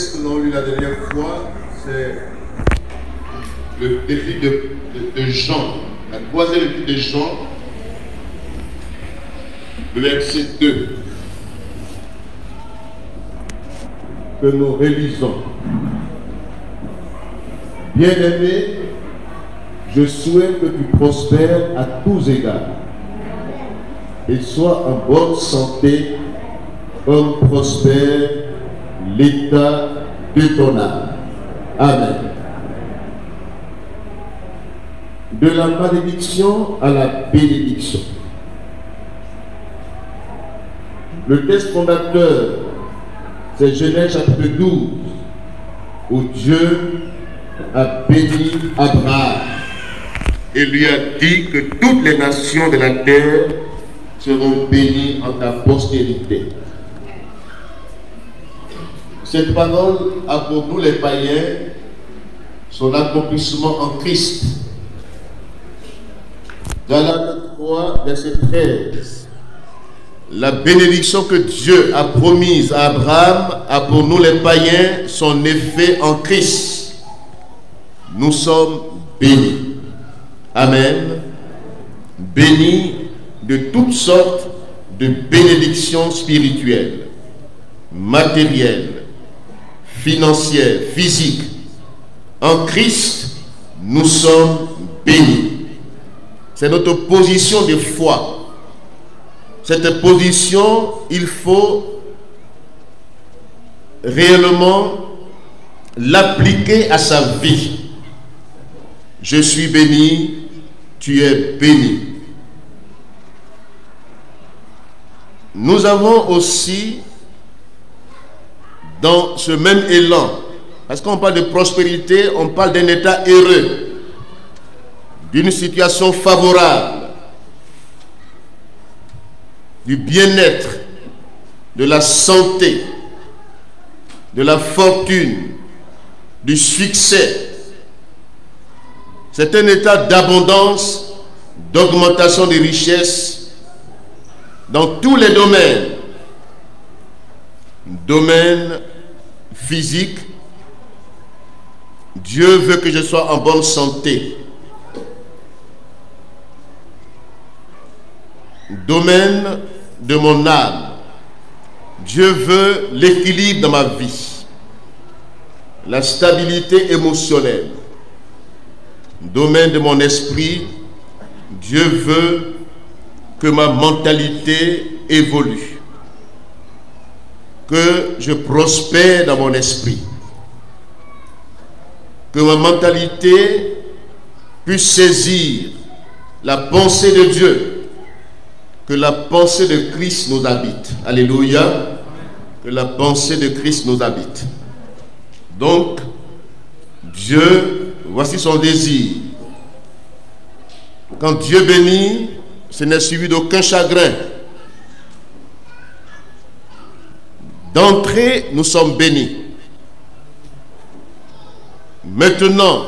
texte que nous avons lu la dernière fois, c'est le défi de Jean, la troisième épître de Jean, le verset 2, que nous rélisons. Bien-aimé, je souhaite que tu prospères à tous égards et sois en bonne santé comme prospère l'état de ton âme. Amen. De la malédiction à la bénédiction. Le texte fondateur, c'est Genèse chapitre 12, où Dieu a béni Abraham et lui a dit que toutes les nations de la terre seront bénies en ta postérité. Cette parole a pour nous les païens son accomplissement en Christ. Galates 3, verset 13. La bénédiction que Dieu a promise à Abraham a pour nous les païens son effet en Christ. Nous sommes bénis. Amen. Bénis de toutes sortes de bénédictions spirituelles, matérielles, financières, physiques. En Christ, nous sommes bénis. C'est notre position de foi. Cette position, il faut réellement l'appliquer à sa vie. Je suis béni, tu es béni. Nous avons aussi, dans ce même élan, parce qu'on parle de prospérité, on parle d'un état heureux, d'une situation favorable, du bien-être, de la santé, de la fortune, du succès. C'est un état d'abondance, d'augmentation des richesses dans tous les domaines. Domaine physique, Dieu veut que je sois en bonne santé. Domaine de mon âme, Dieu veut l'équilibre dans ma vie, la stabilité émotionnelle. Domaine de mon esprit, Dieu veut que ma mentalité évolue, que je prospère dans mon esprit, que ma mentalité puisse saisir la pensée de Dieu, que la pensée de Christ nous habite. Alléluia. Que la pensée de Christ nous habite. Donc, Dieu, voici son désir. Quand Dieu bénit, ce n'est suivi d'aucun chagrin. D'entrée, nous sommes bénis. Maintenant,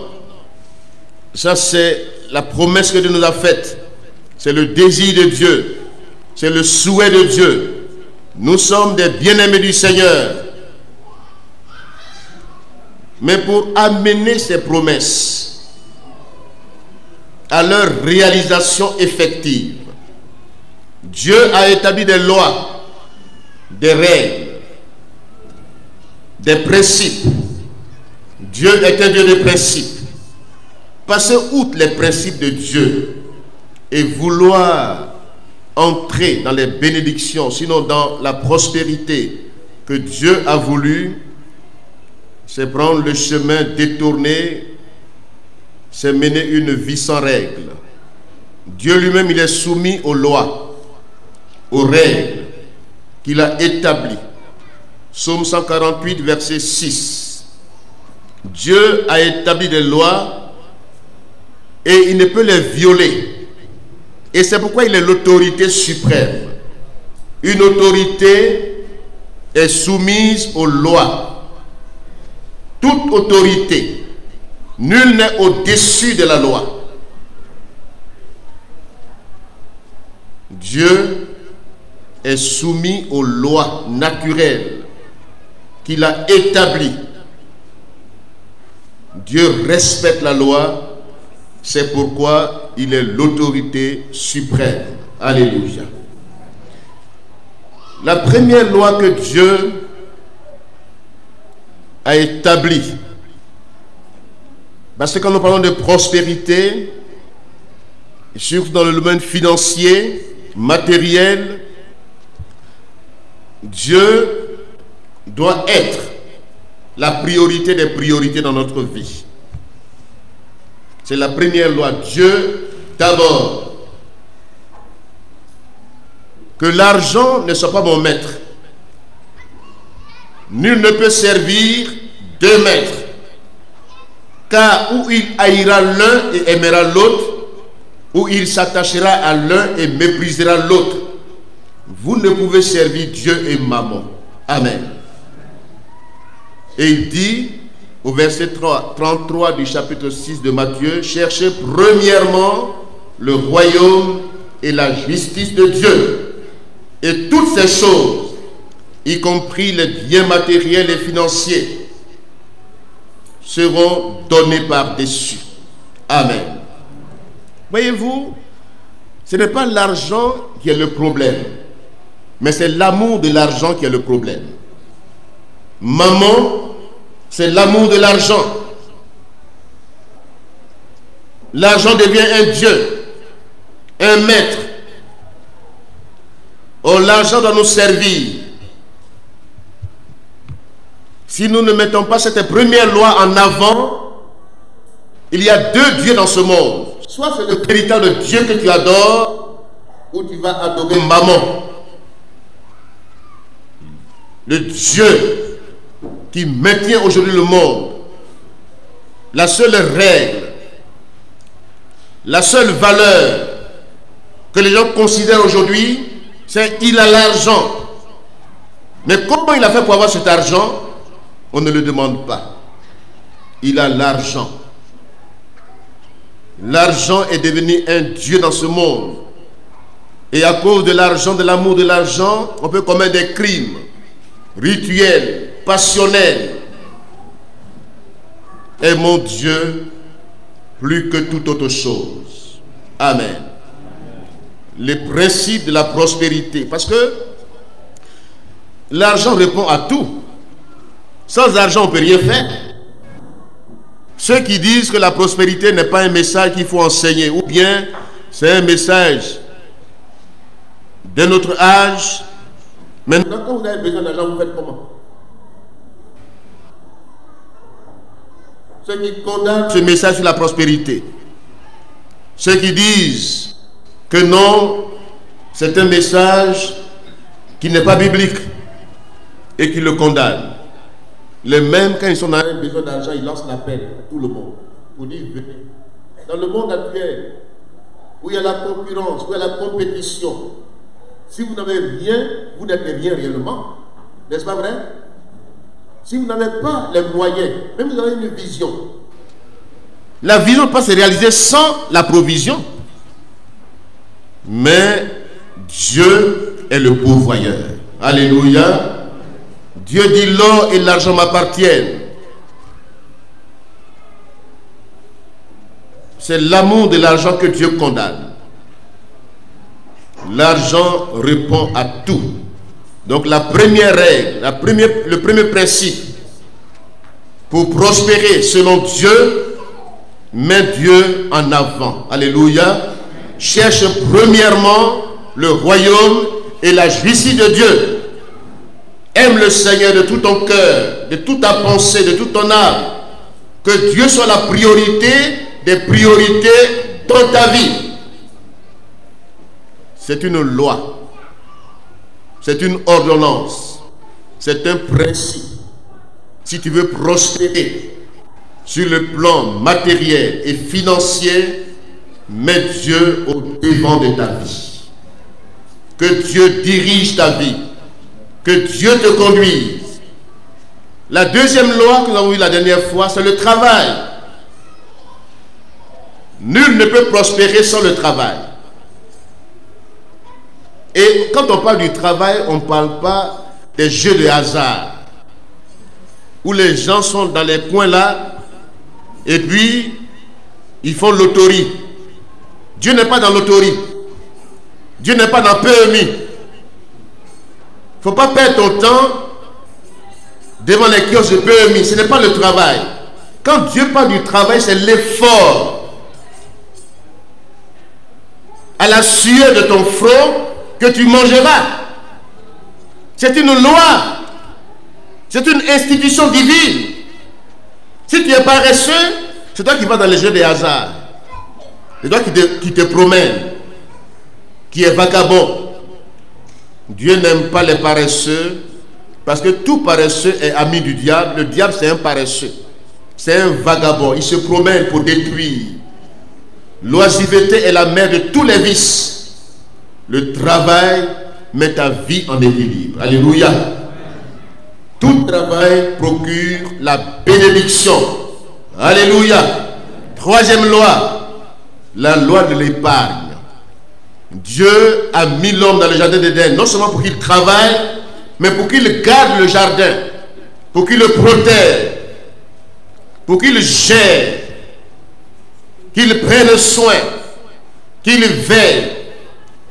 ça c'est la promesse que Dieu nous a faite. C'est le désir de Dieu. C'est le souhait de Dieu. Nous sommes des bien-aimés du Seigneur. Mais pour amener ces promesses à leur réalisation effective, Dieu a établi des lois, des règles, des principes. Dieu est un Dieu de principes. Passer outre les principes de Dieu et vouloir entrer dans les bénédictions, sinon dans la prospérité que Dieu a voulu, c'est prendre le chemin détourné, c'est mener une vie sans règles. Dieu lui-même, il est soumis aux lois, aux règles qu'il a établies. Psaume 148, verset 6. Dieu a établi des lois et il ne peut les violer. Et c'est pourquoi il est l'autorité suprême. Une autorité est soumise aux lois. Toute autorité, nul n'est au-dessus de la loi. Dieu est soumis aux lois naturelles qu'il a établies Dieu respecte la loi. C'est pourquoi il est l'autorité suprême. Alléluia. La première loi que Dieu a établie, parce que quand nous parlons de prospérité, surtout dans le domaine financier, matériel, Dieu doit être la priorité des priorités dans notre vie. C'est la première loi. Dieu d'abord. Que l'argent ne soit pas mon maître. Nul ne peut servir deux maîtres. Car ou il haïra l'un et aimera l'autre, ou il s'attachera à l'un et méprisera l'autre. Vous ne pouvez servir Dieu et mammon. Amen. Et il dit au verset 33 du chapitre 6 de Matthieu, cherchez premièrement le royaume et la justice de Dieu. Et toutes ces choses, y compris les biens matériels et financiers, seront données par-dessus. Amen. Voyez-vous, ce n'est pas l'argent qui est le problème, mais c'est l'amour de l'argent qui est le problème. Maman, c'est l'amour de l'argent. L'argent devient un Dieu, un maître. Oh, l'argent doit nous servir. Si nous ne mettons pas cette première loi en avant, il y a deux dieux dans ce monde. Soit c'est le véritable Dieu que tu adores, ou tu vas adorer maman. Le Dieu qui maintient aujourd'hui le monde. La seule règle, la seule valeur que les gens considèrent aujourd'hui, c'est qu'il a l'argent. Mais comment il a fait pour avoir cet argent? On ne le demande pas. Il a l'argent. L'argent est devenu un Dieu dans ce monde. Et à cause de l'argent, de l'amour de l'argent, on peut commettre des crimes rituels, passionnels. Aimons Dieu plus que toute autre chose. Amen. Les principes de la prospérité. Parce que l'argent répond à tout. Sans argent, on ne peut rien faire. Ceux qui disent que la prospérité n'est pas un message qu'il faut enseigner, ou bien c'est un message d'un autre âge. Maintenant, quand vous avez besoin d'argent, vous faites comment? Ceux qui condamnent ce message sur la prospérité, ceux qui disent que non, c'est un message qui n'est pas biblique et qui le condamnent. Les mêmes, quand ils sont dans un besoin d'argent, ils lancent l'appel à tout le monde pour dire venez. Dans le monde actuel, où il y a la concurrence, où il y a la compétition, si vous n'avez rien, vous n'êtes rien réellement. N'est-ce pas vrai? Si vous n'avez pas les moyens, même si vous avez une vision, la vision ne peut pas se réaliser sans la provision. Mais Dieu est le pourvoyeur. Alléluia. Dieu dit l'or et l'argent m'appartiennent. C'est l'amour de l'argent que Dieu condamne. L'argent répond à tout. Donc la première règle, le premier principe pour prospérer selon Dieu, met Dieu en avant. Alléluia. Cherche premièrement le royaume et la justice de Dieu. Aime le Seigneur de tout ton cœur, de toute ta pensée, de toute ton âme. Que Dieu soit la priorité des priorités dans ta vie. C'est une loi. C'est une ordonnance. C'est un principe. Si tu veux prospérer sur le plan matériel et financier, mets Dieu au devant de ta vie. Que Dieu dirige ta vie. Que Dieu te conduise. La deuxième loi que nous avons vue la dernière fois, c'est le travail. Nul ne peut prospérer sans le travail. Et quand on parle du travail, on ne parle pas des jeux de hasard, où les gens sont dans les coins là, Et puis, ils font loterie. Dieu n'est pas dans loterie. Dieu n'est pas dans PMI. Il ne faut pas perdre ton temps devant les kiosques de PMI. Ce n'est pas le travail. Quand Dieu parle du travail, c'est l'effort. À la sueur de ton front que tu mangeras. C'est une loi. C'est une institution divine. Si tu es paresseux, c'est toi qui vas dans les jeux des hasards. C'est toi qui te promène, qui est vagabond. Dieu n'aime pas les paresseux, parce que tout paresseux est ami du diable. Le diable, c'est un paresseux. C'est un vagabond. Il se promène pour détruire. L'oisiveté est la mère de tous les vices. Le travail met ta vie en équilibre. Alléluia. Tout travail procure la bénédiction. Alléluia. Troisième loi, la loi de l'épargne. Dieu a mis l'homme dans le jardin d'Éden, non seulement pour qu'il travaille, mais pour qu'il garde le jardin, pour qu'il le protège, pour qu'il gère, qu'il prenne soin, qu'il veille.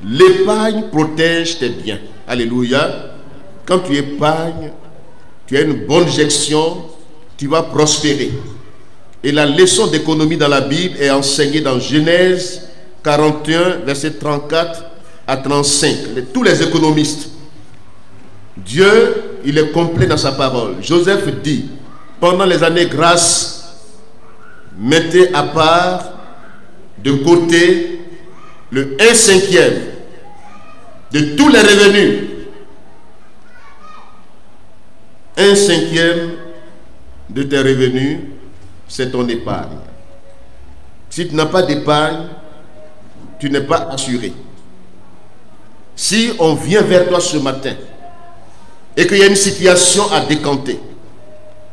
L'épargne protège tes biens. Alléluia. Quand tu épargnes, tu as une bonne gestion, tu vas prospérer. Et la leçon d'économie dans la Bible est enseignée dans Genèse 41, verset 34 à 35. Tous les économistes. Dieu, il est complet dans sa parole. Joseph dit, pendant les années grasses, mettez à part de côté le 1/5 de tous les revenus. 1/5 de tes revenus, c'est ton épargne. Si tu n'as pas d'épargne, tu n'es pas assuré. Si on vient vers toi ce matin et qu'il y a une situation à décanter,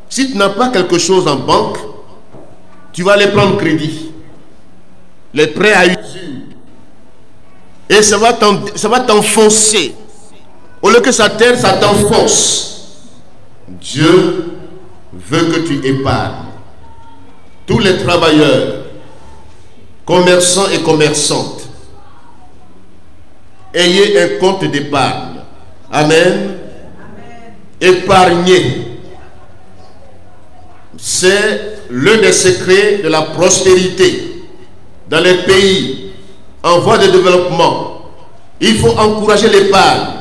si tu n'as pas quelque chose en banque, tu vas aller prendre crédit, les prêts à usure, et ça va t'enfoncer. Au lieu que ça t'aide, ça t'enfonce. Dieu veut que tu épargnes. Tous les travailleurs, commerçants et commerçantes, ayez un compte d'épargne. Amen. Épargner. C'est l'un des secrets de la prospérité dans les pays en voie de développement. Il faut encourager l'épargne.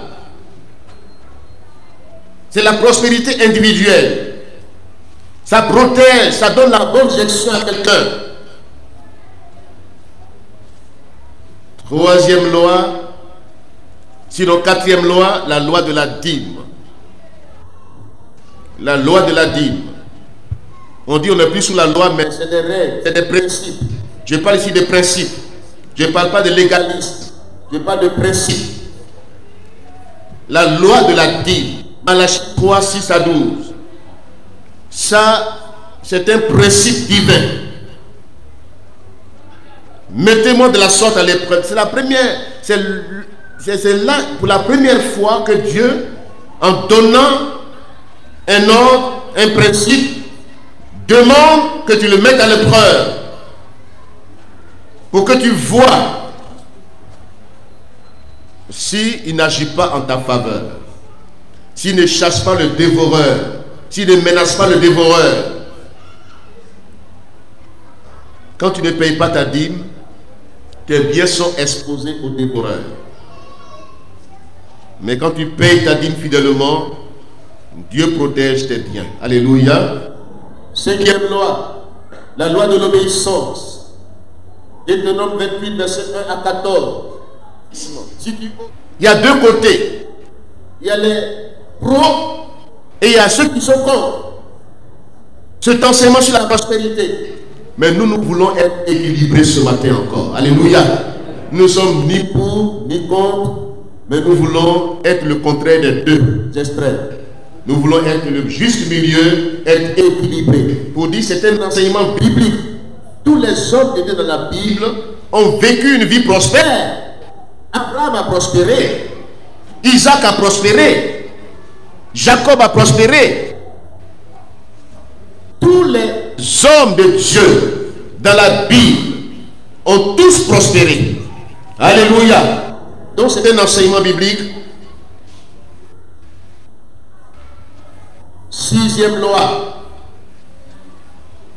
C'est la prospérité individuelle. Ça protège, ça donne la bonne gestion à quelqu'un. Troisième loi, sinon quatrième loi, la loi de la dîme. La loi de la dîme. On dit on n'est plus sous la loi, mais c'est des règles, c'est des principes. Je parle ici des principes. Je ne parle pas de légalisme. Je parle de principes. La loi de la dîme. Malachie 3, 6 à 12. Ça, c'est un principe divin. Mettez-moi de la sorte à l'épreuve. C'est la première, c'est là pour la première fois que Dieu, en donnant un ordre, un principe, demande que tu le mettes à l'épreuve. Pour que tu vois s'il n'agit pas en ta faveur. S'il ne chasse pas le dévoreur, s'il ne menace pas le dévoreur. Quand tu ne payes pas ta dîme, tes biens sont exposés au dévoreur. Mais quand tu payes ta dîme fidèlement, Dieu protège tes biens. Alléluia. Cinquième loi, la loi de l'obéissance. Deutéronome 28, verset 1 à 14. Il y a deux côtés. Il y a les pros et il y a ceux qui sont contre cet enseignement sur la prospérité. Mais nous voulons être équilibrés ce matin encore. Alléluia. Nous sommes ni pour ni contre, mais nous voulons être le contraire des deux extrêmes. Nous voulons être le juste milieu, être équilibré. Pour dire c'est un enseignement biblique. Tous les hommes qui étaient dans la Bible ont vécu une vie prospère. Abraham a prospéré. Isaac a prospéré. Jacob a prospéré. Tous les hommes de Dieu dans la Bible ont tous prospéré. Alléluia. Donc c'est un enseignement biblique. Sixième loi.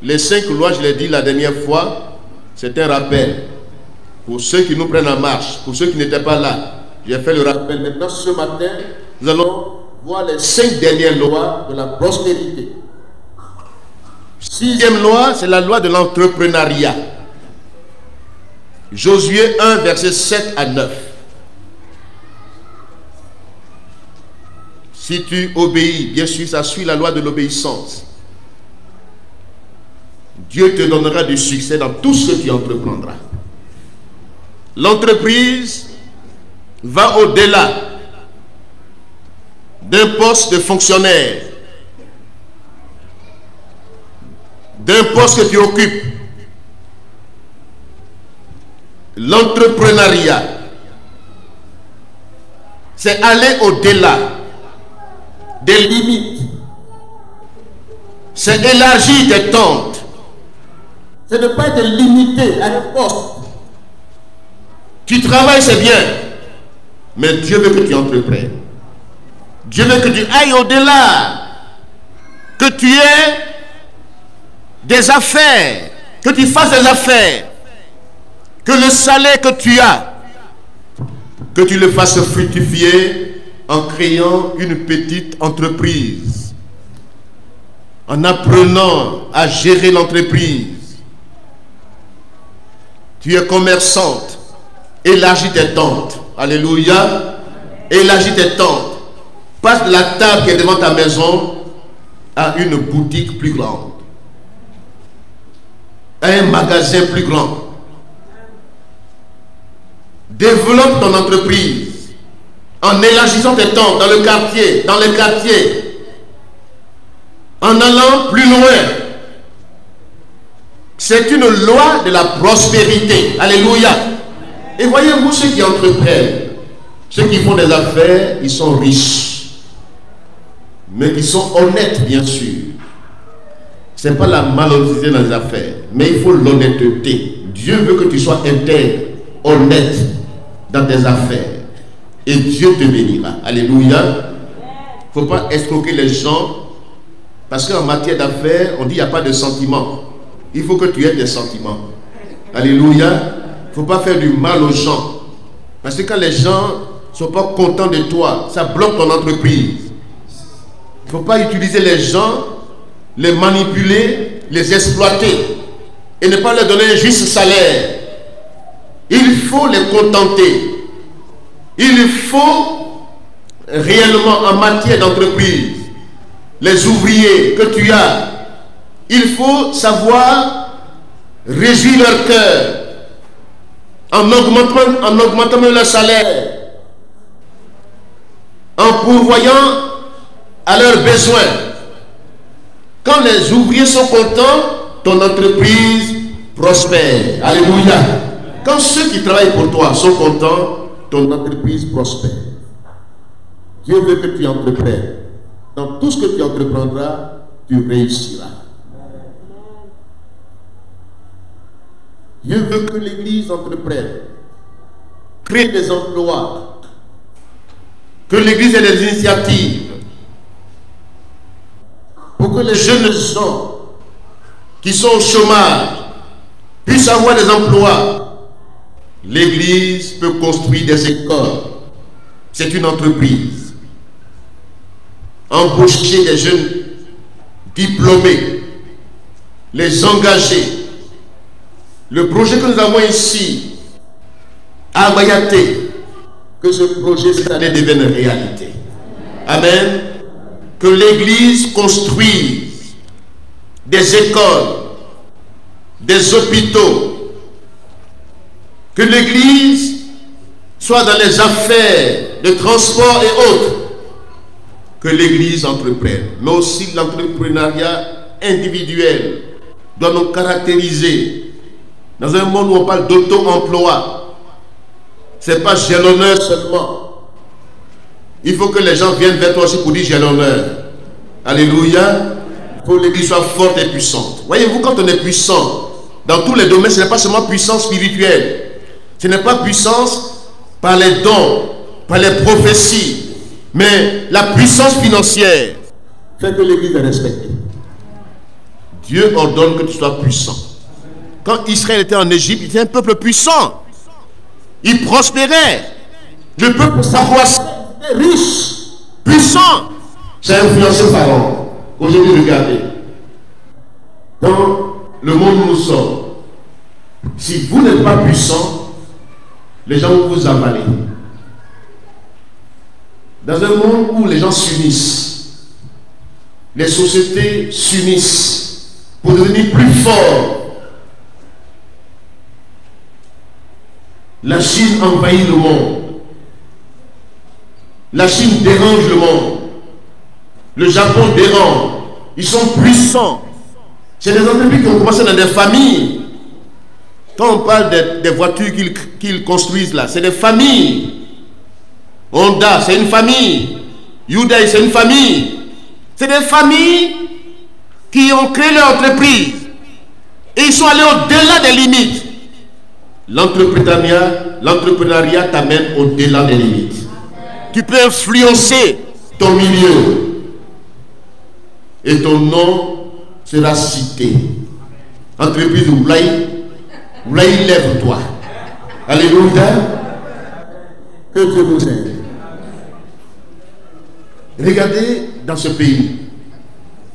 Les 5 lois, je l'ai dit la dernière fois, c'est un rappel. Pour ceux qui nous prennent en marche, pour ceux qui n'étaient pas là, j'ai fait le rappel. Maintenant, ce matin, nous allons voir les 5 dernières lois de la prospérité. Sixième loi, c'est la loi de l'entrepreneuriat. Josué 1, versets 7 à 9. Si tu obéis, bien sûr, ça suit la loi de l'obéissance. Dieu te donnera du succès dans tout ce que tu entreprendras. L'entreprise va au-delà d'un poste de fonctionnaire, d'un poste que tu occupes. L'entrepreneuriat, c'est aller au-delà des limites. C'est élargir tes tentes. C'est ne pas être limité à un poste. Tu travailles, c'est bien. Mais Dieu veut que tu entreprennes. Dieu veut que tu ailles au-delà. Que tu aies des affaires. Que tu fasses des affaires. Que le salaire que tu as, que tu le fasses fructifier en créant une petite entreprise. En apprenant à gérer l'entreprise. Tu es commerçante. Élargis tes tentes. Alléluia. Élargis tes tentes. Passe de la table qui est devant ta maison à une boutique plus grande. À un magasin plus grand. Développe ton entreprise en élargissant tes tentes dans le quartier, dans les quartiers, en allant plus loin. C'est une loi de la prospérité. Alléluia. Et voyez-vous ceux qui entreprennent, ceux qui font des affaires, ils sont riches. Mais ils sont honnêtes, bien sûr. Ce n'est pas la malhonnêteté dans les affaires, mais il faut l'honnêteté. Dieu veut que tu sois intègre, honnête dans tes affaires. Et Dieu te bénira. Alléluia. Il ne faut pas escroquer les gens. Parce qu'en matière d'affaires, on dit qu'il n'y a pas de sentiments. Il faut que tu aies des sentiments. Alléluia. Il ne faut pas faire du mal aux gens. Parce que quand les gens ne sont pas contents de toi, ça bloque ton entreprise. Il ne faut pas utiliser les gens, les manipuler, les exploiter et ne pas leur donner un juste salaire. Il faut les contenter. Il faut réellement en matière d'entreprise, les ouvriers que tu as, il faut savoir réjouir leur cœur en augmentant leur salaire, en pourvoyant à leurs besoins. Quand les ouvriers sont contents, ton entreprise prospère. Alléluia. Quand ceux qui travaillent pour toi sont contents, ton entreprise prospère. Dieu veut que tu entreprennes. Dans tout ce que tu entreprendras, tu réussiras. Dieu veut que l'Église entreprenne, crée des emplois, que l'Église ait des initiatives, pour que les jeunes gens qui sont au chômage puissent avoir des emplois. L'Église peut construire des écoles. C'est une entreprise. Embaucher des jeunes diplômés, les engager. Le projet que nous avons ici, à Mayaté, que ce projet cette année devienne réalité. Amen. Que l'Église construise des écoles, des hôpitaux. Que l'Église soit dans les affaires de transport et autres. Que l'Église entreprenne. Mais aussi l'entrepreneuriat individuel doit nous caractériser. Dans un monde où on parle d'auto-emploi, ce n'est pas j'ai l'honneur seulement. Il faut que les gens viennent vers toi aussi pour dire j'ai l'honneur. Alléluia. Pour l'Église soit forte et puissante. Voyez-vous, quand on est puissant dans tous les domaines, ce n'est pas seulement puissance spirituelle. Ce n'est pas puissance par les dons, par les prophéties, mais la puissance financière fait que l'Église est respectée. Dieu ordonne que tu sois puissant. Quand Israël était en Égypte, il était un peuple puissant. Il prospérait. Le peuple s'accroissait, riche, puissant. Ça a influencé Pharaon. Aujourd'hui, regardez. Dans le monde où nous sommes, si vous n'êtes pas puissant, les gens vont vous avaler. Dans un monde où les gens s'unissent, les sociétés s'unissent pour devenir plus forts. La Chine envahit le monde. La Chine dérange le monde. Le Japon dérange. Ils sont puissants. C'est des entreprises qui ont commencé dans des familles. Quand on parle des voitures qu'ils construisent là, c'est des familles. Honda, c'est une famille. Hyundai, c'est une famille. C'est des familles qui ont créé leur entreprise. Et ils sont allés au-delà des limites. L'entrepreneuriat t'amène au-delà des limites. Tu peux influencer ton milieu. Et ton nom sera cité. Entreprise Oulaï, lève-toi. Alléluia. Que Dieu nous aide. Regardez dans ce pays.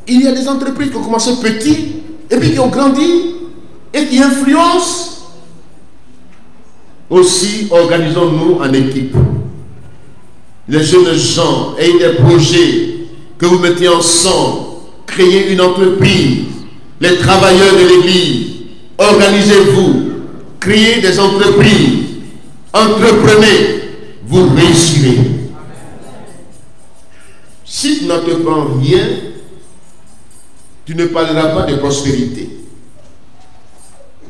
Il y a des entreprises qui ont commencé petites et puis qui ont grandi et qui influencent. Aussi, organisons-nous en équipe. Les jeunes gens, ayez des projets que vous mettez ensemble. Créez une entreprise. Les travailleurs de l'église, organisez-vous. Créez des entreprises. Entreprenez. Vous réussirez. Si tu n'entreprends rien, tu ne parleras pas de prospérité.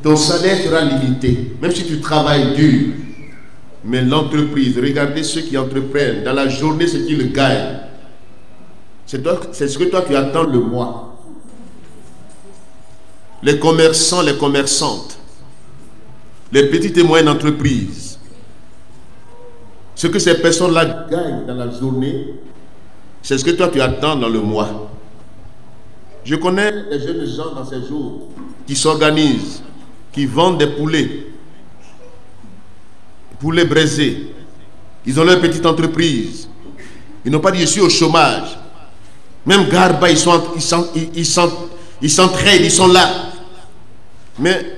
Ton salaire sera limité, même si tu travailles dur. Mais l'entreprise, regardez ceux qui entreprennent dans la journée, ce qu'ils gagnent. C'est ce que toi tu attends le mois. Les commerçants, les commerçantes, les petites et moyennes entreprises, ce que ces personnes-là gagnent dans la journée, c'est ce que toi tu attends dans le mois. Je connais les jeunes gens dans ces jours qui s'organisent, qui vendent des poulets braisés. Ils ont leur petite entreprise. Ils n'ont pas dit je suis au chômage. Même Garba, ils s'entraident, ils sont là. Mais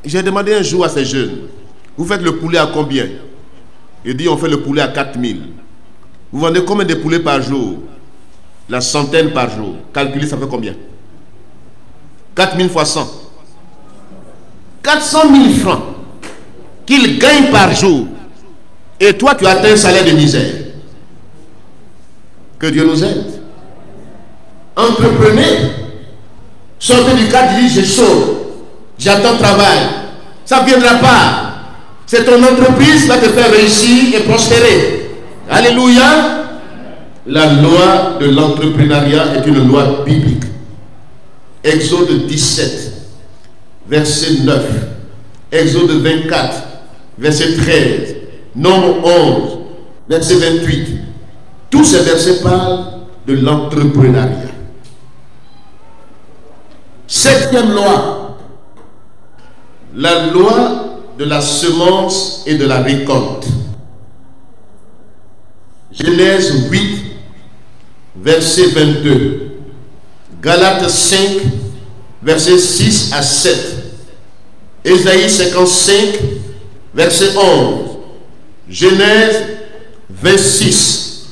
j'ai demandé un jour à ces jeunes, vous faites le poulet à combien? Il dit on fait le poulet à 4000. Vous vendez combien de poulets par jour? La centaine par jour. Calculez, ça fait combien? 4000 fois 100. 400 000 francs qu'il gagne par jour. Et toi, tu atteins un salaire de misère. Que Dieu nous aide. Entreprenez. Sortez du cadre, dites, j'ai chaud. J'attends travail. Ça ne viendra pas. C'est ton entreprise qui va te faire réussir et prospérer. Alléluia. La loi de l'entrepreneuriat est une loi biblique. Exode 17, verset 9. Exode 24, verset 13. Nombre 11, verset 28. Tous ces versets parlent de l'entrepreneuriat. Septième loi. La loi de la semence et de la récolte. Genèse 8, verset 22. Galates 5, verset 6 à 7. Ésaïe 55, verset 11. Genèse 26,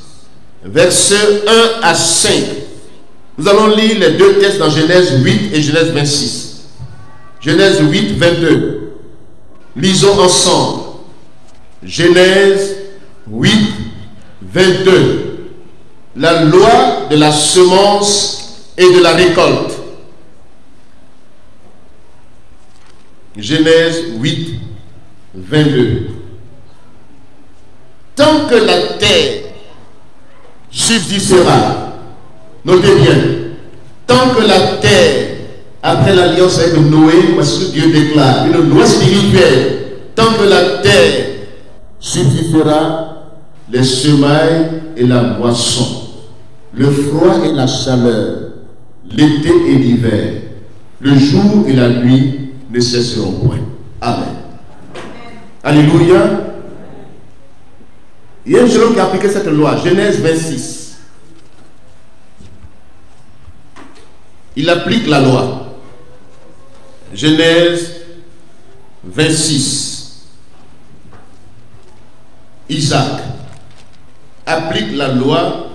verset 1 à 5. Nous allons lire les deux textes dans Genèse 8 et Genèse 26. Genèse 8, 22. Lisons ensemble. Genèse 8, 22. La loi de la semence et de la récolte. Genèse 8, 22. Tant que la terre subsistera, notez bien, Tant que la terre, après l'alliance avec Noé, voici ce que Dieu déclare, une loi spirituelle, tant que la terre subsistera, les semailles et la moisson, le froid et la chaleur, l'été et l'hiver, le jour et la nuit ne cesseront point. Amen. Alléluia. Il y a un jeune homme qui a appliqué cette loi, Genèse 26. Il applique la loi. Genèse 26. Isaac applique la loi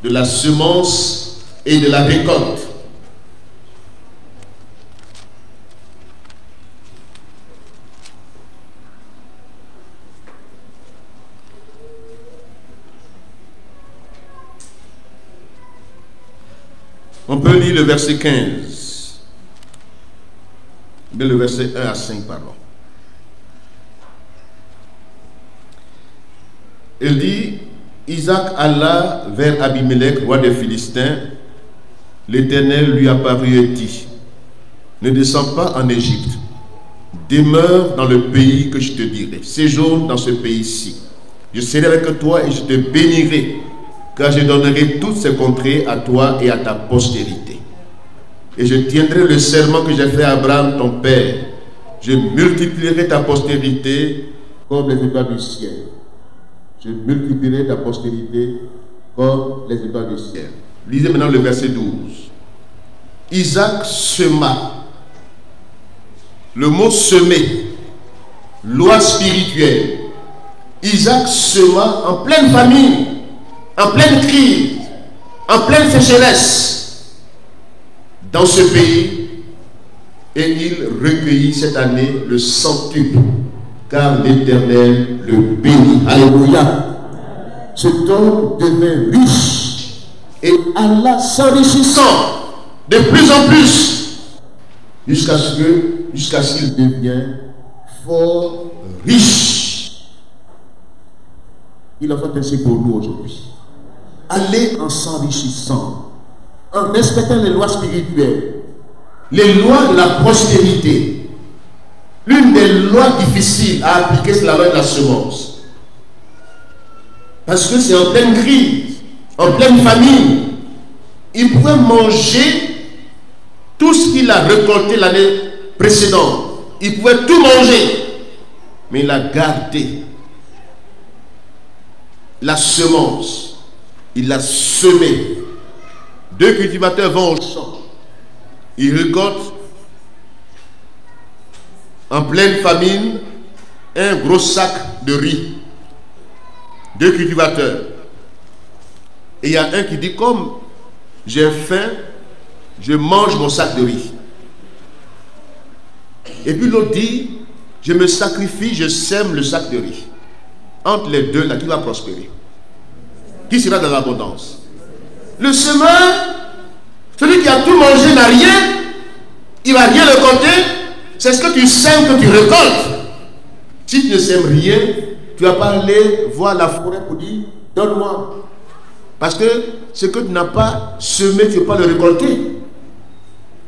de la semence et de la récolte. On peut lire le verset 15. Le verset 1 à 5, pardon. Il dit, Isaac alla vers Abimelech, roi des Philistins. L'Éternel lui apparut et dit, ne descends pas en Égypte, demeure dans le pays que je te dirai, séjourne dans ce pays-ci. Je serai avec toi et je te bénirai, car je donnerai toutes ces contrées à toi et à ta postérité. Et je tiendrai le serment que j'ai fait à Abraham, ton père. Je multiplierai ta postérité comme les étoiles du ciel. Je multiplierai ta postérité comme les étoiles du ciel. Lisez maintenant le verset 12. Isaac sema. Le mot semer, loi spirituelle. Isaac sema en pleine famine, en pleine crise, en pleine sécheresse dans ce pays, et il recueillit cette année le centuple, car l'Éternel le bénit. Alléluia. Cet homme devint riche et alla s'enrichissant de plus en plus jusqu'à ce qu'il devienne fort riche. Il en fait ainsi pour nous aujourd'hui. Aller en s'enrichissant, en respectant les lois spirituelles, les lois de la prospérité. L'une des lois difficiles à appliquer, c'est la loi de la semence. Parce que c'est en pleine crise, en pleine famine. Il pouvait manger tout ce qu'il a récolté l'année précédente. Il pouvait tout manger. Mais il a gardé la semence. Il l'a semé. Deux cultivateurs vont au champ. Ils récoltent en pleine famine un gros sac de riz. Deux cultivateurs. Et il y a un qui dit, comme j'ai faim, je mange mon sac de riz. Et puis l'autre dit, je me sacrifie, je sème le sac de riz. Entre les deux, là, qui va prospérer? Qui sera dans l'abondance? Le semeur, celui qui a tout mangé n'a rien, il ne va rien récolter. C'est ce que tu sèmes que tu récoltes. Si tu ne sèmes rien, tu ne vas pas aller voir la forêt pour dire, donne-moi. Parce que ce que tu n'as pas semé, tu ne vas pas le récolter.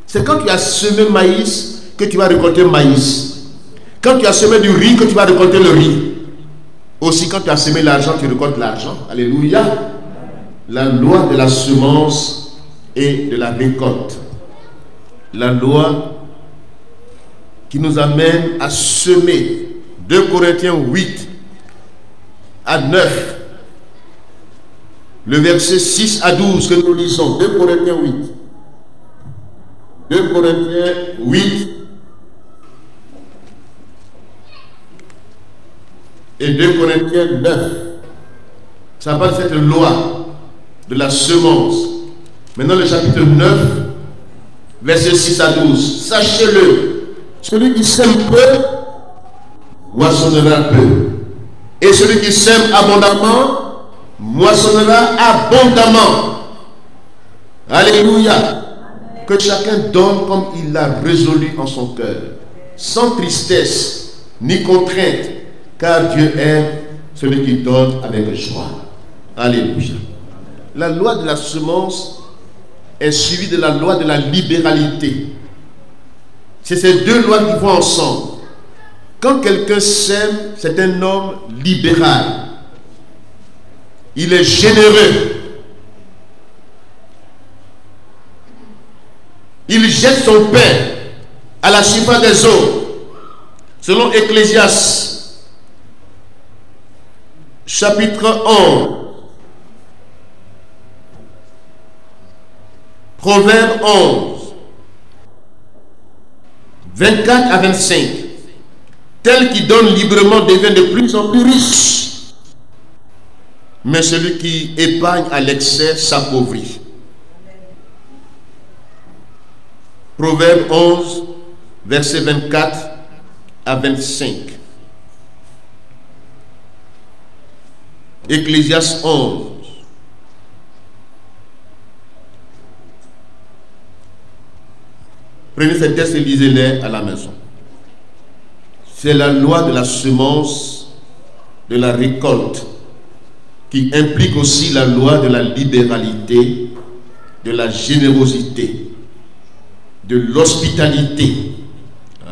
C'est quand tu as semé maïs que tu vas récolter maïs. Quand tu as semé du riz que tu vas récolter le riz. Aussi quand tu as semé l'argent, tu récoltes l'argent. Alléluia. La loi de la semence et de la récolte. La loi qui nous amène à semer. 2 Corinthiens 8 à 9. Le verset 6 à 12 que nous lisons. 2 Corinthiens 8. 2 Corinthiens 8 et 2 Corinthiens 9. Ça parle de cette loi de la semence. Maintenant le chapitre 9, verset 6 à 12. Sachez-le, celui qui sème peu, moissonnera peu. Et celui qui sème abondamment, moissonnera abondamment. Alléluia. Que chacun donne comme il l'a résolu en son cœur, sans tristesse ni contrainte, car Dieu aime celui qui donne avec joie. Alléluia. La loi de la semence est suivi de la loi de la libéralité. C'est ces deux lois qui vont ensemble. Quand quelqu'un sème, c'est un homme libéral. Il est généreux. Il jette son pain à la surface des eaux. Selon Ecclésiaste, chapitre 11. Proverbe 11, 24 à 25. Tel qui donne librement devient de plus en plus riche, mais celui qui épargne à l'excès s'appauvrit. Proverbe 11, versets 24 à 25. Ecclésiaste 11. Prenez ces textes et lisez-les à la maison. C'est la loi de la semence, de la récolte, qui implique aussi la loi de la libéralité, de la générosité, de l'hospitalité.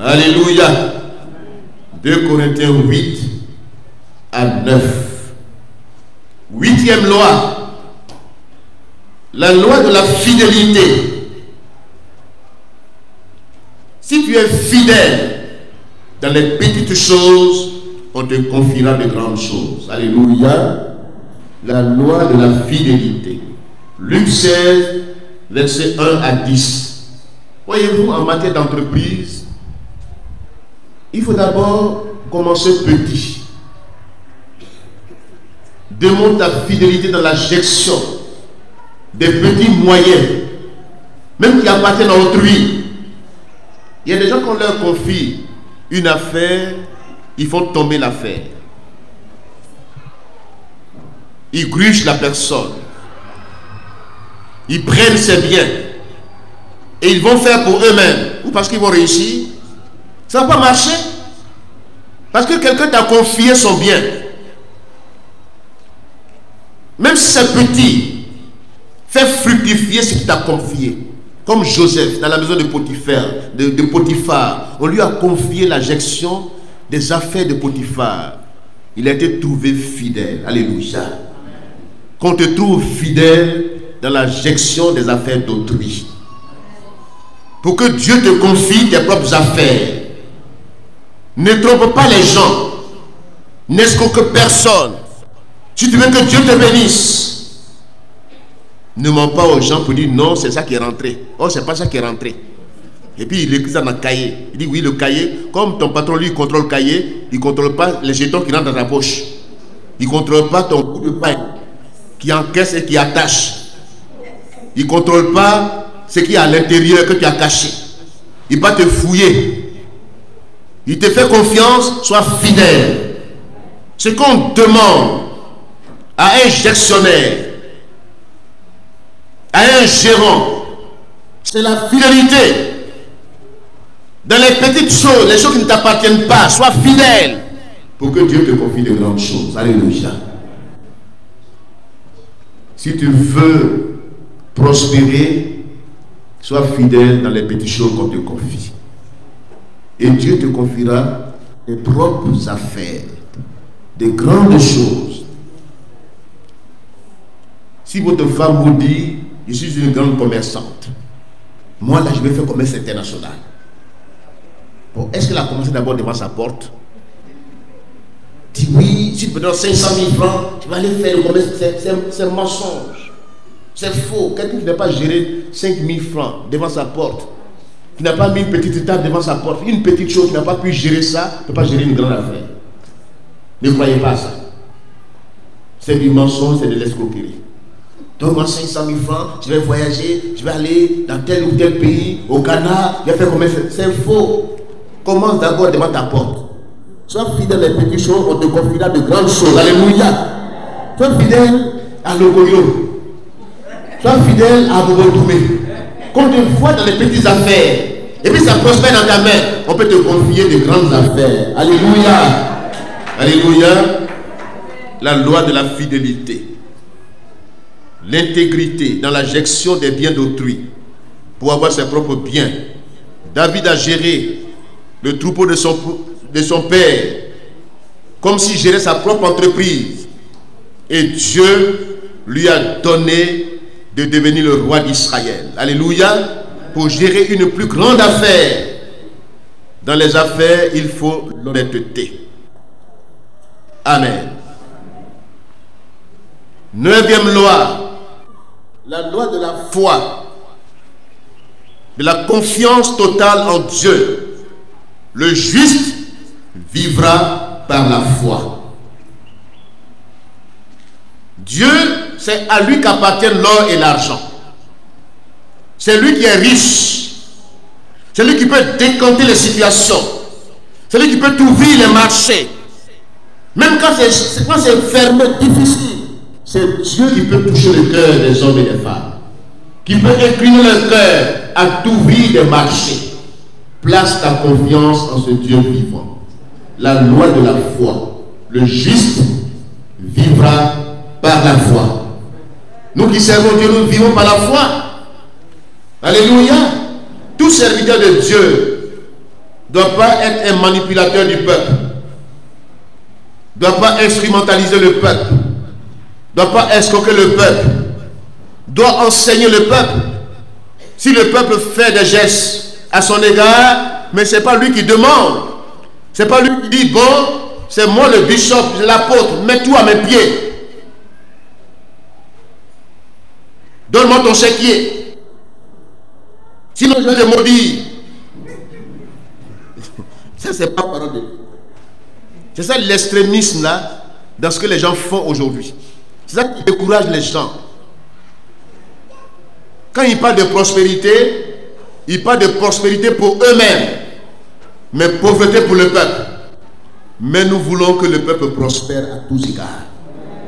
Alléluia. 2 Corinthiens 8 à 9. 8e loi, la loi de la fidélité. Si tu es fidèle dans les petites choses, on te confiera de grandes choses. Alléluia. La loi de la fidélité. Luc 16, versets 1 à 10. Voyez-vous, en matière d'entreprise, il faut d'abord commencer petit. Démontre ta fidélité dans la gestion des petits moyens, même qui appartiennent à autrui. Il y a des gens qu'on leur confie une affaire, ils font tomber l'affaire. Ils grugent la personne. Ils prennent ses biens. Et ils vont faire pour eux-mêmes. Ou parce qu'ils vont réussir. Ça ne va pas marcher. Parce que quelqu'un t'a confié son bien. Même si c'est petit, fais fructifier ce qu'il t'a confié. Comme Joseph, dans la maison de Potiphar, on lui a confié la gestion des affaires de Potiphar. Il a été trouvé fidèle. Alléluia. Qu'on te trouve fidèle dans la gestion des affaires d'autrui. Pour que Dieu te confie tes propres affaires. Ne trompe pas les gens. N'escroque personne. Si tu veux que Dieu te bénisse, ne mens pas aux gens pour dire non, c'est ça qui est rentré. Oh, c'est pas ça qui est rentré. Et puis il écrit ça dans le cahier. Il dit oui, le cahier, comme ton patron lui contrôle le cahier, il ne contrôle pas les jetons qui rentrent dans ta poche. Il ne contrôle pas ton coup de pain qui encaisse et qui attache. Il ne contrôle pas ce qui est à l'intérieur que tu as caché. Il va te fouiller. Il te fait confiance, sois fidèle. Ce qu'on demande à un gestionnaire, à un gérant, c'est la fidélité. Dans les petites choses, les choses qui ne t'appartiennent pas, sois fidèle pour que Dieu te confie de grandes choses. Alléluia. Si tu veux prospérer, sois fidèle dans les petites choses qu'on te confie. Et Dieu te confiera tes propres affaires, des grandes choses. Si votre femme vous dit, je suis une grande commerçante, moi là je vais faire commerce international. Bon, est-ce qu'elle a commencé d'abord devant sa porte? Dis oui, si tu me donnes 500 000 francs, tu vas aller faire le commerce. C'est un mensonge. C'est faux. Quelqu'un qui n'a pas géré 5 000 francs devant sa porte, qui n'a pas mis une petite table devant sa porte, une petite chose, qui n'a pas pu gérer ça, ne peut pas gérer une grande affaire. Ne croyez pas à ça. C'est du mensonge, c'est de l'escroquerie. Donne-moi 500 000 francs, je vais voyager, je vais aller dans tel ou tel pays, au Ghana, je vais faire commerce. C'est faux. Commence d'abord devant ta porte. Sois fidèle à les petites choses, on te confiera de grandes choses. Alléluia. Sois fidèle à Logoyo. Sois fidèle à Bobotoumé. Qu'on te voit dans les petites affaires, et puis ça prospère dans ta main, on peut te confier de grandes affaires. Alléluia. Alléluia. La loi de la fidélité. l'intégrité dans la gestion des biens d'autrui pour avoir ses propres biens. David a géré le troupeau de son père comme s'il gérait sa propre entreprise. Et Dieu lui a donné de devenir le roi d'Israël. Alléluia. Pour gérer une plus grande affaire. Dans les affaires, il faut l'honnêteté. Amen. 9e loi. La loi de la foi. De la confiance totale en Dieu. Le juste vivra par la foi. Dieu, c'est à lui qu'appartiennent l'or et l'argent. C'est lui qui est riche. C'est lui qui peut décanter les situations. C'est lui qui peut ouvrir les marchés. Même quand c'est fermé, difficile, c'est Dieu qui peut toucher le cœur des hommes et des femmes. Qui peut incliner le cœur à t'ouvrir des marchés. Place ta confiance en ce Dieu vivant. La loi de la foi. Le juste vivra par la foi. Nous qui servons Dieu, nous vivons par la foi. Alléluia. Tout serviteur de Dieu ne doit pas être un manipulateur du peuple. Ne doit pas instrumentaliser le peuple. Ne doit pas escroquer le peuple. Doit enseigner le peuple. Si le peuple fait des gestes à son égard, mais ce n'est pas lui qui demande. Ce n'est pas lui qui dit, bon, c'est moi le bishop, l'apôtre, mets-toi à mes pieds. Donne-moi ton chéquier. Sinon je vais te maudire. Ça, c'est pas parole de Dieu. C'est ça l'extrémisme là, dans ce que les gens font aujourd'hui. C'est ça qui décourage les gens. Quand ils parlent de prospérité, ils parlent de prospérité pour eux-mêmes, mais pauvreté pour le peuple. Mais nous voulons que le peuple prospère à tous égards.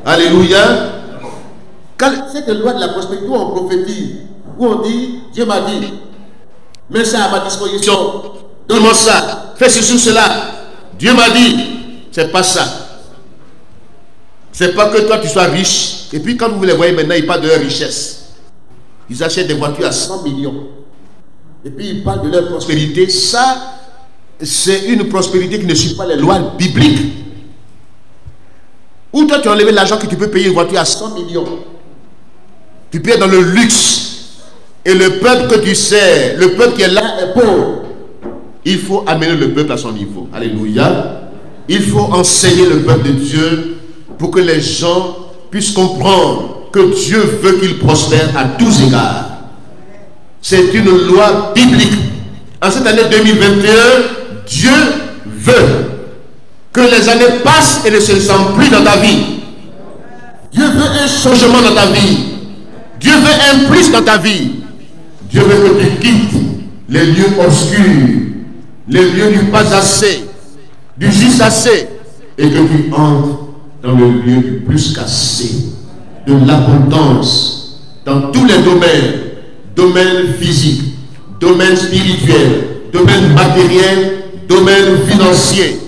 Alléluia. Cette loi de la prospérité où on prophétise, où on dit, Dieu m'a dit, mets ça à ma disposition, donne-moi ça, fais ceci ou cela. Dieu m'a dit, c'est pas ça. C'est pas que toi tu sois riche. Et puis quand vous les voyez maintenant, ils parlent de leur richesse. Ils achètent des voitures à 100 millions. Et puis ils parlent de leur prospérité. Ça, c'est une prospérité qui ne suit pas les lois bibliques. Ou toi tu as enlevé l'argent que tu peux payer une voiture à 100 millions. Tu peux être dans le luxe. Et le peuple que tu sers, le peuple qui est là est pauvre. Il faut amener le peuple à son niveau. Alléluia. Il faut enseigner le peuple de Dieu pour que les gens puissent comprendre que Dieu veut qu'ils prospèrent à tous égards. C'est une loi biblique. En cette année 2021, Dieu veut que les années passent et ne se sentent plus dans ta vie. Dieu veut un changement dans ta vie. Dieu veut un plus dans ta vie. Dieu veut que tu quittes les lieux obscurs, les lieux du pas assez, du juste assez, et que tu entres dans le lieu du plus qu'assez, de l'abondance, dans tous les domaines, domaine physique, domaine spirituel, domaine matériel, domaine financier.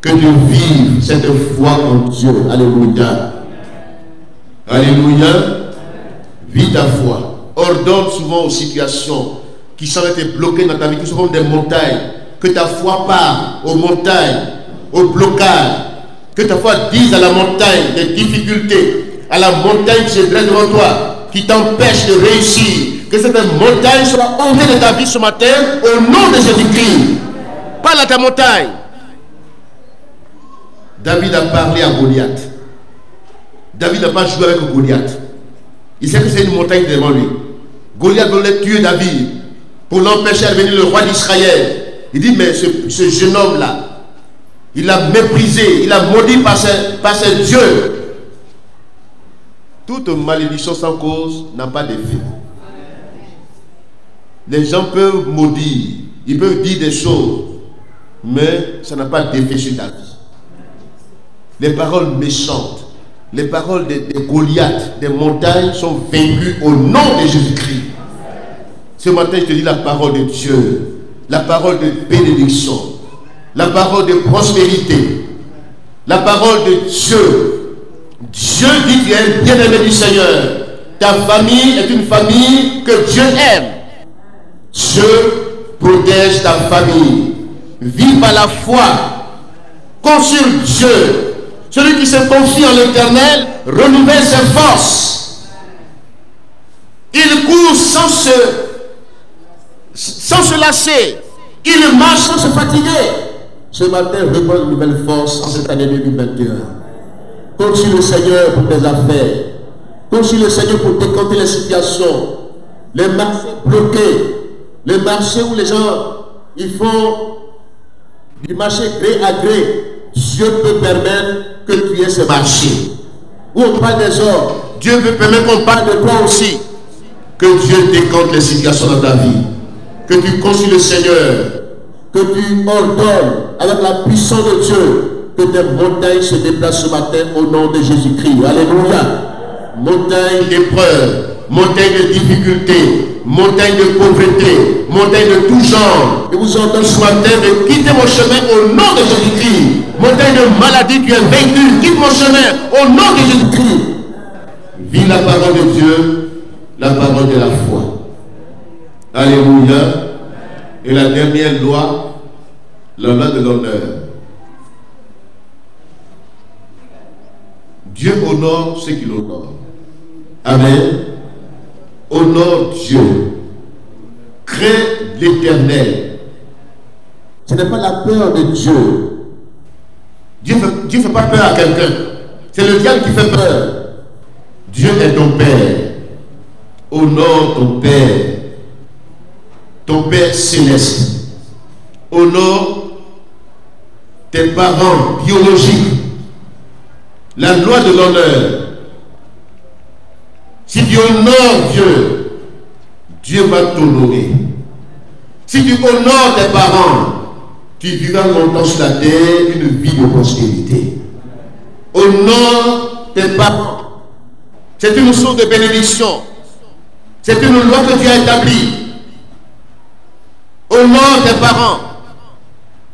Que tu vives cette foi en Dieu. Alléluia. Alléluia. Vis ta foi. Ordonne souvent aux situations qui semblent être bloquées dans ta vie, qui sont comme des montagnes. Que ta foi parle aux montagnes, aux blocages. Que ta foi dise à la montagne des difficultés, à la montagne qui se dresse devant toi, qui t'empêche de réussir. Que cette montagne soit ôtée de ta vie ce matin au nom de Jésus-Christ. Parle à ta montagne. David a parlé à Goliath. David n'a pas joué avec Goliath. Il sait que c'est une montagne devant lui. Goliath voulait tuer David pour l'empêcher de devenir le roi d'Israël. Il dit, mais ce jeune homme-là, il l'a méprisé, il a maudit par ses dieux. Toute malédiction sans cause n'a pas d'effet. Les gens peuvent maudire, ils peuvent dire des choses, mais ça n'a pas d'effet sur ta vie. Les paroles méchantes, les paroles des Goliaths, des montagnes sont vaincues au nom de Jésus-Christ. Ce matin, je te dis la parole de Dieu, la parole de bénédiction, la parole de prospérité, la parole de Dieu. Dieu dit qu'il est bien-aimé du Seigneur. Ta famille est une famille que Dieu aime. Dieu protège ta famille. Vis par la foi. Compte sur Dieu. Celui qui se confie en l'Éternel renouvelle ses forces. Il court sans se lasser. Il marche sans se fatiguer. Ce matin, reprends une nouvelle force en cette année 2021. Compte sur le Seigneur pour tes affaires. Compte sur le Seigneur pour décanter les situations. Les marchés bloqués. Les marchés où les gens ils font du marché gré à gré. Dieu peut permettre que tu aies ce marché. Où on parle des hommes, Dieu peut permettre qu'on parle de toi aussi. Que Dieu décante les situations dans ta vie. Que tu comptes sur le Seigneur. Que tu ordonnes avec la puissance de Dieu que tes montagnes se déplacent ce matin au nom de Jésus-Christ. Alléluia. Montagne d'épreuves, montagne de difficultés, montagne de pauvreté, montagne de tout genre. Je vous ordonne ce matin de quitter mon chemin au nom de Jésus-Christ. Montagne de maladie, tu es vaincu. Quitte mon chemin au nom de Jésus-Christ. Vis la parole de Dieu, la parole de la foi. Alléluia. Et la dernière loi, la loi de l'honneur. Dieu honore ceux qui l'honorent. Amen. Honore Dieu. Crains l'Éternel. Ce n'est pas la peur de Dieu. Dieu ne fait pas peur à quelqu'un. C'est le diable qui fait peur. Dieu est ton Père. Honore ton Père. Ton Père céleste. Honore tes parents biologiques. La loi de l'honneur. Si tu honores Dieu, Dieu va t'honorer. Si tu honores tes parents, tu vivras longtemps sur la terre une vie de prospérité. Honore tes parents. C'est une source de bénédiction. C'est une loi que Dieu a établie. Honore tes parents.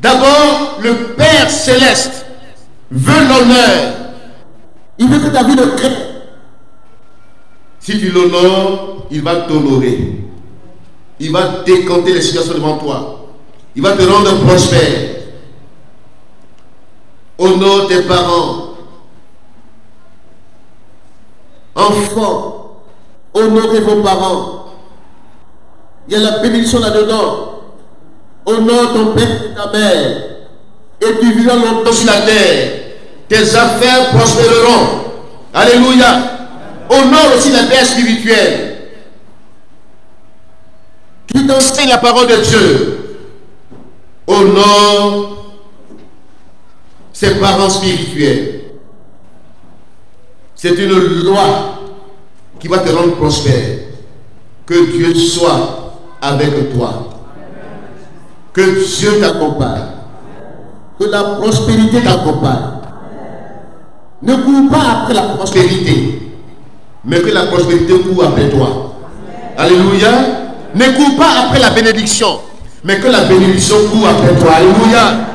D'abord, le Père céleste veut l'honneur. Il veut que ta vie ne crée. Si tu l'honores, il va t'honorer. Il va décanter les situations devant toi. Il va te rendre prospère. Honore tes parents. Enfants, honorez vos parents. Il y a la bénédiction là-dedans. Honore ton père et ta mère. Et tu vivras longtemps sur la terre. Tes affaires prospéreront. Alléluia. Honore aussi la paix spirituelle. Qui t'enseigne la parole de Dieu. Honore ses parents spirituels. C'est une loi qui va te rendre prospère. Que Dieu soit avec toi. Que Dieu t'accompagne. Que la prospérité t'accompagne. Ne cours pas après la prospérité, mais que la prospérité court après toi. Alléluia. Ne cours pas après la bénédiction, mais que la bénédiction court après toi. Alléluia.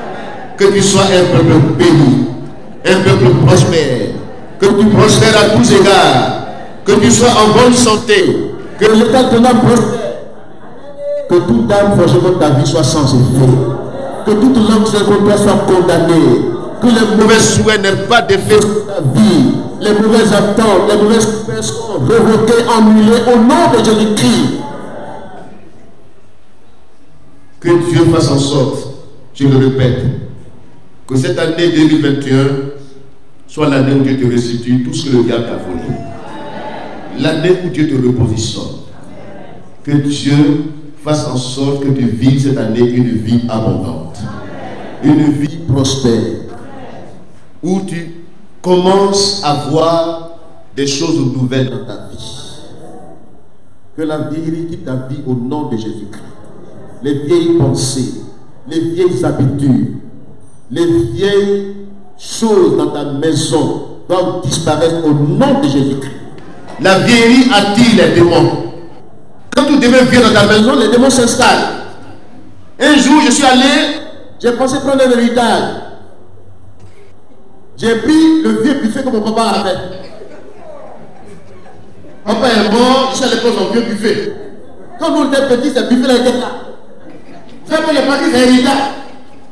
Que tu sois un peuple béni, un peuple prospère, que tu prospères à tous égards, que tu sois en bonne santé, que l'État te donne prospère, que toute âme forgée contre ta vie soit sans effet, que toute langue contre toi soit condamnée, que les mauvais souhaits n'aient pas d'effet sur ta vie, les mauvaises attentes, les mauvaises souhaits sont révoqués, annulés au nom de Jésus-Christ. Que Dieu fasse en sorte, je le répète, que cette année 2021 soit l'année où Dieu te restitue tout ce que le diable t'a volé. L'année où Dieu te repositionne. Que Dieu fasse en sorte que tu vives cette année une vie abondante. Une vie prospère. Où tu commences à voir des choses nouvelles dans ta vie. Que la vérité quitte ta vie au nom de Jésus-Christ. Les vieilles pensées, les vieilles habitudes, les vieilles choses dans ta maison doivent disparaître au nom de Jésus-Christ. La vieillerie attire les démons. Quand tout devient vieux dans ta maison, les démons s'installent. Un jour, je suis allé, j'ai pensé prendre un héritage. J'ai pris le vieux buffet que mon papa avait. Papa est mort, je suis allé prendre son vieux buffet. Quand nous étions petits, ce buffet-là était là. C'est pour les parties héritage.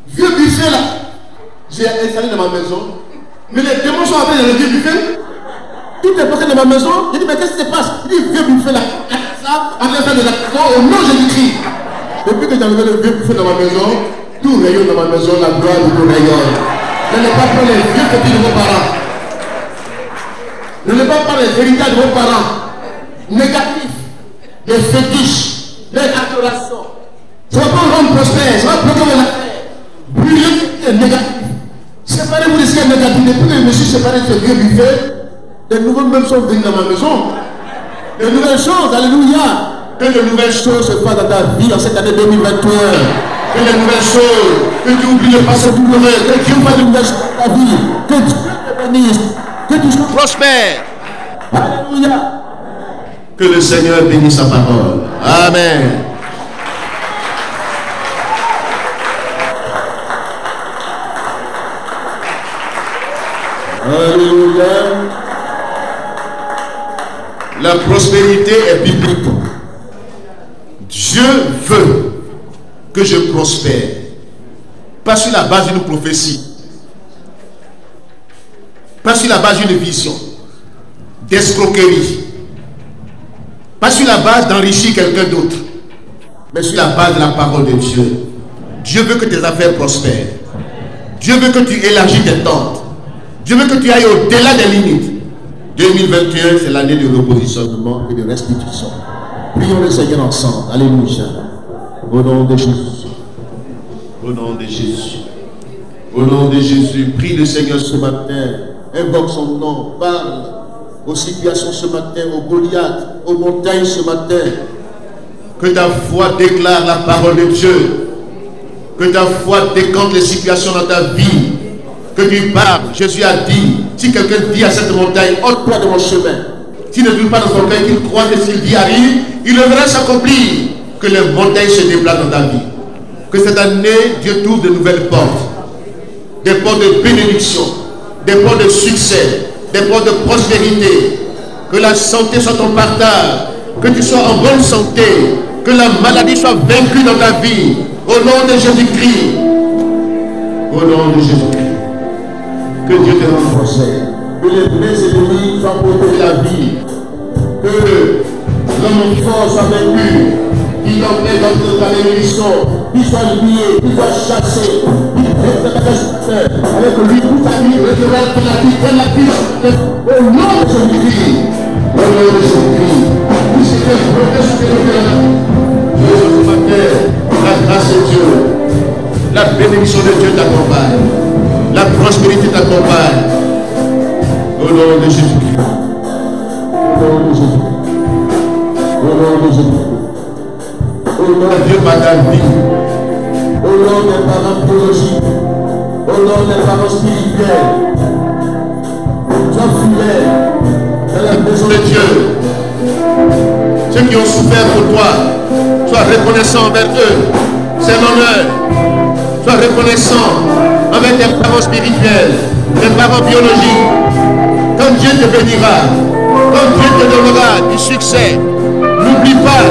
Vieux buffet là. J'ai installé dans ma maison. Mais les démons sont appelés dans le vieux buffet. Tout est passé dans ma maison. J'ai dit, mais qu'est-ce qui se passe? Il dit, vieux buffet là. Après ça, de la maison, au nom de Jésus-Christ. Depuis que j'ai enlevé le vieux buffet dans ma maison, tout rayonne dans ma maison, la gloire de tout rayonne. Ne n'allez pas prendre les vieux petits de vos parents. Ne n'allez pas prendre les héritages de vos parents. Négatifs, des fétiches, des adorations. Ça va pas rendre prospère, ça va bloquer mon affaire. Brûler les négatifs. Séparez-vous de ce qui est négatif. Depuis que je me suis séparé de ce vieux buffet, des nouvelles mêmes sont venues dans ma maison. De nouvelles choses, alléluia. Que de nouvelles choses se fassent dans ta vie en cette année 2021. Que de nouvelles choses, que tu oublies le passé douloureux, que Dieu fasse de nouvelles choses dans ta vie. Que Dieu te bénisse, que tu sois prospère. Alléluia. Que le Seigneur bénisse sa parole. Amen. Alléluia. La prospérité est biblique. Dieu veut que je prospère. Pas sur la base d'une prophétie. Pas sur la base d'une vision. D'escroquerie. Pas sur la base d'enrichir quelqu'un d'autre. Mais sur la base de la parole de Dieu. Dieu veut que tes affaires prospèrent. Dieu veut que tu élargis tes tentes. Dieu veut que tu ailles au-delà des limites. 2021, c'est l'année de repositionnement et de restitution. Prions le Seigneur ensemble. Alléluia. Au nom de Jésus. Au nom de Jésus. Au nom de Jésus. Prie le Seigneur ce matin. Invoque son nom. Parle aux situations ce matin, aux Goliaths, aux montagnes ce matin. Que ta foi déclare la parole de Dieu. Que ta foi décante les situations dans ta vie. Que tu parles. Jésus a dit, si quelqu'un dit à cette montagne, ôte-toi de mon chemin. S'il ne doute pas dans son cœur qu'il croit que s'il dit arrive, il le verra s'accomplir. Que les montagnes se déplacent dans ta vie. Que cette année, Dieu t'ouvre de nouvelles portes. Des portes de bénédiction, des portes de succès, des portes de prospérité. Que la santé soit ton partage. Que tu sois en bonne santé. Que la maladie soit vaincue dans ta vie. Au nom de Jésus-Christ. Au nom de Jésus-Christ. Que Dieu te renforce. Que les blessés ennemis soient protégés de la vie. Que l'homme fort soit vaincu. Qu'il emmène dans ta bénédiction. Qu'il soit lié, qu'il soit chassé. Qu'il reste avec lui toute sa vie. Retirez la vie, prenne la vie. Au nom de Jésus-Christ. Au nom de Jésus-Christ. Vous êtes protégés de la vie. Dieu ce matin, la grâce de Dieu, la bénédiction de Dieu t'accompagne. La prospérité t'accompagne. Au nom de Jésus-Christ. Au nom de Jésus-Christ. Au nom de Jésus-Christ. Au nom de Dieu par ta vie. Au nom des parents biologiques. Au nom des parents spirituels. Sois fidèle dans la maison de Dieu. Ceux qui ont souffert pour toi, sois reconnaissant envers eux. C'est l'honneur. Sois reconnaissant envers tes parents spirituels, tes parents biologiques. Quand Dieu te bénira, quand Dieu te donnera du succès, n'oublie pas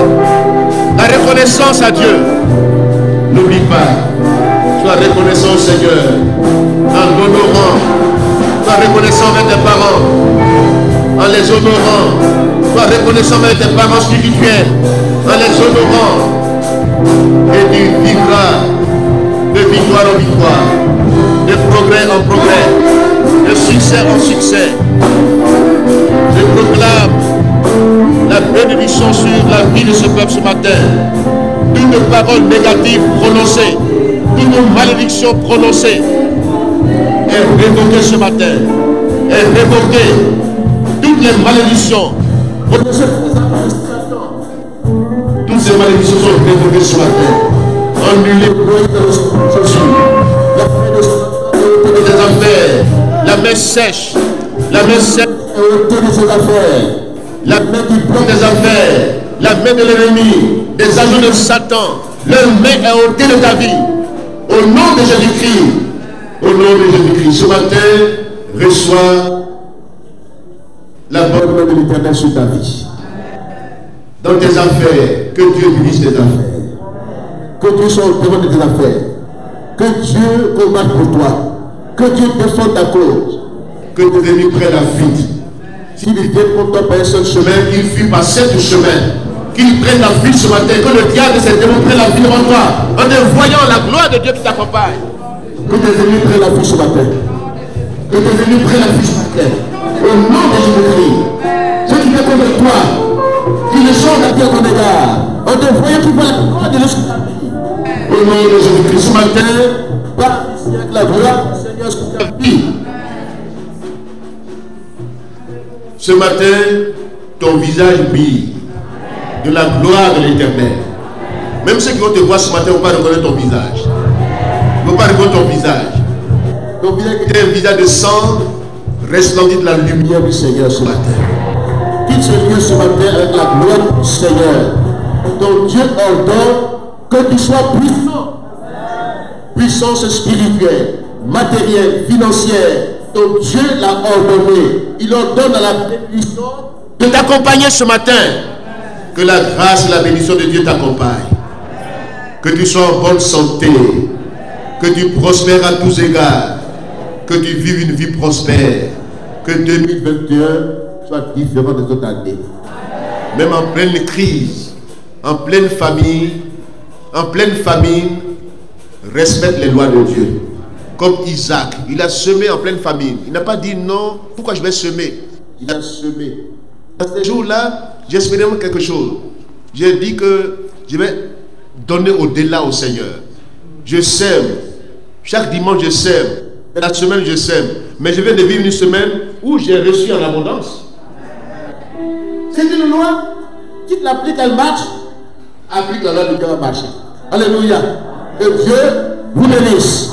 la reconnaissance à Dieu. N'oublie pas. Sois reconnaissant au Seigneur en l'honorant. Sois reconnaissant envers tes parents en les honorant. Sois reconnaissant envers tes parents spirituels en les honorant. Et tu vivras de victoire en victoire, de progrès en progrès, de succès en succès. Je proclame la bénédiction sur la vie de ce peuple ce matin. Toute parole négative prononcée, toute malédiction prononcée est révoquée ce matin. Est révoquée. Toutes les malédictions prononcées toutes ces malédictions sont révoquées ce matin. Annulées des affaires, la main sèche, la main sèche de ses affaires, la main qui bloque des affaires, la main de l'ennemi, des agents de Satan, leur main est ôtée de ta vie. Au nom de Jésus-Christ, au nom de Jésus-Christ, ce matin, reçois la bonne main de l'Éternel sur ta vie. dans tes affaires. Que Dieu dirige tes affaires. Que Dieu soit au devant de tes affaires. Que Dieu combatte pour toi. Que Dieu défende ta cause. Que tes ennemis prennent la fuite. S'ils viennent contre toi par un seul chemin, Qu'ils fuient par 7 chemins. Qu'ils prennent la fuite ce matin. Que le diable et ses démons prennent la fuite devant toi. En te voyant la gloire de Dieu qui t'accompagne. Que tes ennemis prennent la fuite ce matin. Que tes ennemis prennent la fuite ce matin. Au nom de Jésus-Christ. Ceux qui viennent contre toi, qui ne sont à ton égard, en te voyant qui va la gloire de l'esprit. Au nom de Jésus-Christ, ce matin, par la gloire du Seigneur sur ta vie. Ce matin, ton visage brille de la gloire de l'Éternel. Même ceux qui vont te voir ce matin ne vont pas reconnaître ton visage. Ils ne vont pas reconnaître ton visage. Ton visage est un visage de sang resplendit de la lumière du Seigneur ce matin. Quitte ce lieu ce matin avec la gloire du Seigneur. Ton Dieu ordonne que tu sois puissant. Puissance spirituelle, matérielle, financière. Ton Dieu l'a ordonné. Il ordonne à la bénédiction de t'accompagner ce matin. Que la grâce et la bénédiction de Dieu t'accompagnent. Que tu sois en bonne santé. Que tu prospères à tous égards. Que tu vives une vie prospère. Que 2021 soit différent des autres années. Même en pleine crise, en pleine famine, respecte les lois de Dieu. Comme Isaac, il a semé en pleine famine. Il n'a pas dit non, pourquoi je vais semer? Il a semé. Dans ces jours-là, j'espérais quelque chose. J'ai dit que je vais donner au-delà au Seigneur. Je sème. Chaque dimanche, je sème. La semaine, je sème. Mais je viens de vivre une semaine où j'ai reçu en abondance. C'est une loi. Tu l'appliques, elle marche. Applique la loi de Dieu, elle marche. Alléluia. Que Dieu vous bénisse.